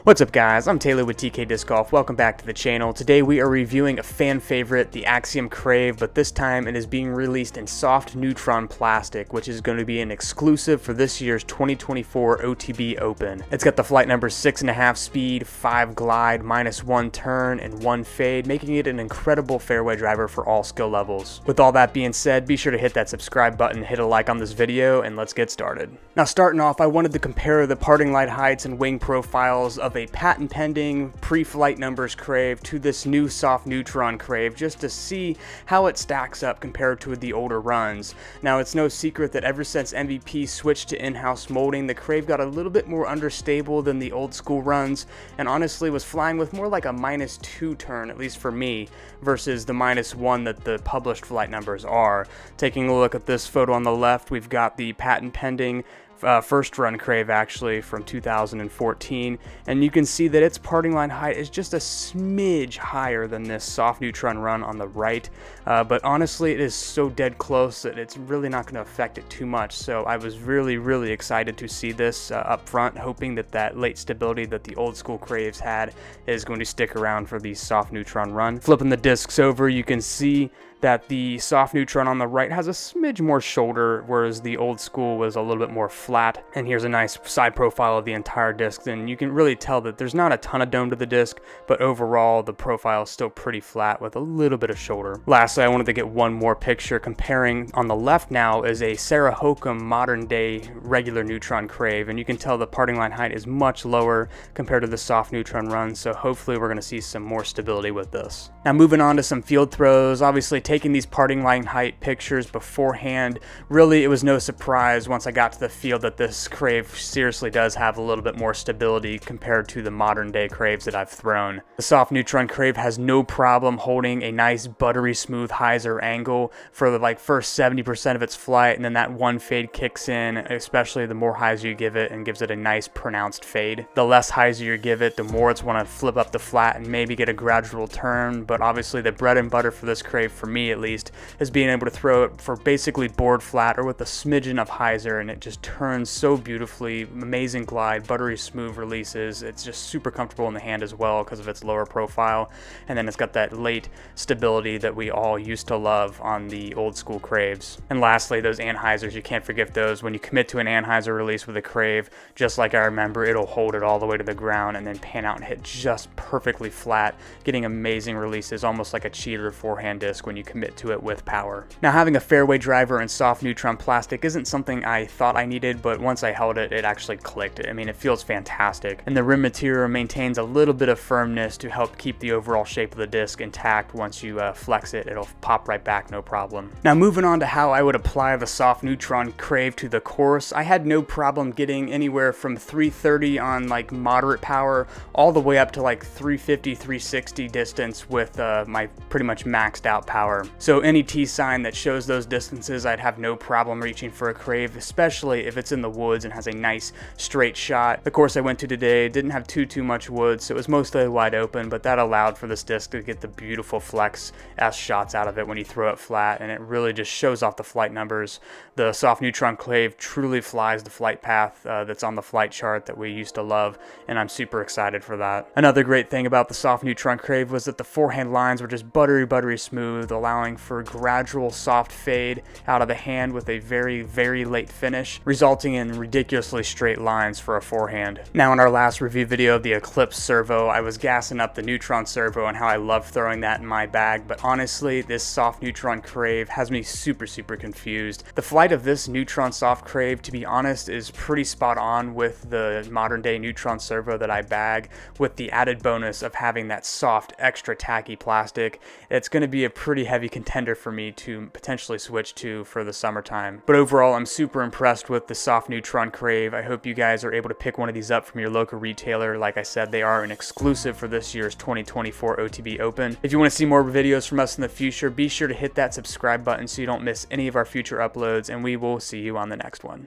What's up guys, I'm Taylor with TK Disc Golf. Welcome back to the channel. Today we are reviewing a fan favorite, the Axiom Crave, but this time it is being released in Soft Neutron plastic, which is going to be an exclusive for this year's 2024 OTB Open. It's got the flight number 6.5 speed, 5 glide, -1 turn, and 1 fade, making it an incredible fairway driver for all skill levels. With all that being said, be sure to hit that subscribe button, hit a like on this video, and let's get started. Now starting off, I wanted to compare the parting light heights and wing profiles of a patent pending pre-flight numbers Crave to this new Soft Neutron Crave just to see how it stacks up compared to the older runs. Now it's no secret that ever since MVP switched to in-house molding, the Crave got a little bit more understable than the old school runs and honestly was flying with more like a -2 turn, at least for me, versus the -1 that the published flight numbers are. Taking a look at this photo on the left, we've got the patent pending first run Crave actually from 2014, and you can see that its parting line height is just a smidge higher than this Soft Neutron run on the right, but honestly it is so dead close that it's really not going to affect it too much. So I was really excited to see this up front, hoping that that late stability that the old school Craves had is going to stick around for the Soft Neutron run. Flipping the discs over, you can see that the Soft Neutron on the right has a smidge more shoulder, whereas the old school was a little bit more flat. And here's a nice side profile of the entire disc, and you can really tell that there's not a ton of dome to the disc, but overall the profile is still pretty flat with a little bit of shoulder. Lastly, I wanted to get one more picture comparing. On the left now is a Sarah Hokum modern day regular Neutron Crave, and you can tell the parting line height is much lower compared to the Soft Neutron run, so hopefully we're going to see some more stability with this. Now moving on to some field throws, obviously taking these parting line height pictures beforehand, really it was no surprise once I got to the field that this Crave seriously does have a little bit more stability compared to the modern day Craves that I've thrown. The Soft Neutron Crave has no problem holding a nice buttery smooth hyzer angle for the first 70% of its flight, and then that one fade kicks in, especially the more hyzer you give it, and gives it a nice pronounced fade. The less hyzer you give it, the more it's want to flip up the flat and maybe get a gradual turn, but obviously the bread and butter for this Crave, for me at least, is being able to throw it for basically board flat or with a smidgen of hyzer, and it just turns so beautifully. Amazing glide, buttery smooth releases. It's just super comfortable in the hand as well because of its lower profile, and then it's got that late stability that we all used to love on the old school Craves. And lastly, those anhyzers, you can't forget those. When you commit to an anhyzer release with a Crave, just like I remember, it'll hold it all the way to the ground and then pan out and hit just perfectly flat, getting amazing releases, almost like a cheater forehand disc when you commit to it with power. Now having a fairway driver in Soft Neutron plastic isn't something I thought I needed, but once I held it, it actually clicked. I mean, it feels fantastic, and the rim material maintains a little bit of firmness to help keep the overall shape of the disc intact. Once you flex it, it'll pop right back, no problem. Now moving on to how I would apply the Soft Neutron Crave to the course, I had no problem getting anywhere from 330 on moderate power all the way up to 350, 360 distance with my pretty much maxed out power. So any T sign that shows those distances, I'd have no problem reaching for a Crave, especially if it's in the woods and has a nice straight shot. The course I went to today didn't have too much woods, so it was mostly wide open, but that allowed for this disc to get the beautiful flex S shots out of it when you throw it flat, and it really just shows off the flight numbers. The Soft Neutron Crave truly flies the flight path that's on the flight chart that we used to love, and I'm super excited for that. Another great thing about the Soft Neutron Crave was that the forehand lines were just buttery smooth, allowing for gradual soft fade out of the hand with a very late finish, resulting in ridiculously straight lines for a forehand. Now in our last review video of the Eclipse servo, I was gassing up the Neutron servo and how I love throwing that in my bag, but honestly this Soft Neutron Crave has me super confused. The flight of this Neutron Soft Crave, to be honest, is pretty spot on with the modern day Neutron servo that I bag, with the added bonus of having that soft extra tacky plastic. It's going to be a pretty heavy contender for me to potentially switch to for the summertime. But overall, I'm super impressed with the Soft Neutron Crave. I hope you guys are able to pick one of these up from your local retailer. Like I said, they are an exclusive for this year's 2024 OTB Open. If you want to see more videos from us in the future, be sure to hit that subscribe button so you don't miss any of our future uploads, and we will see you on the next one.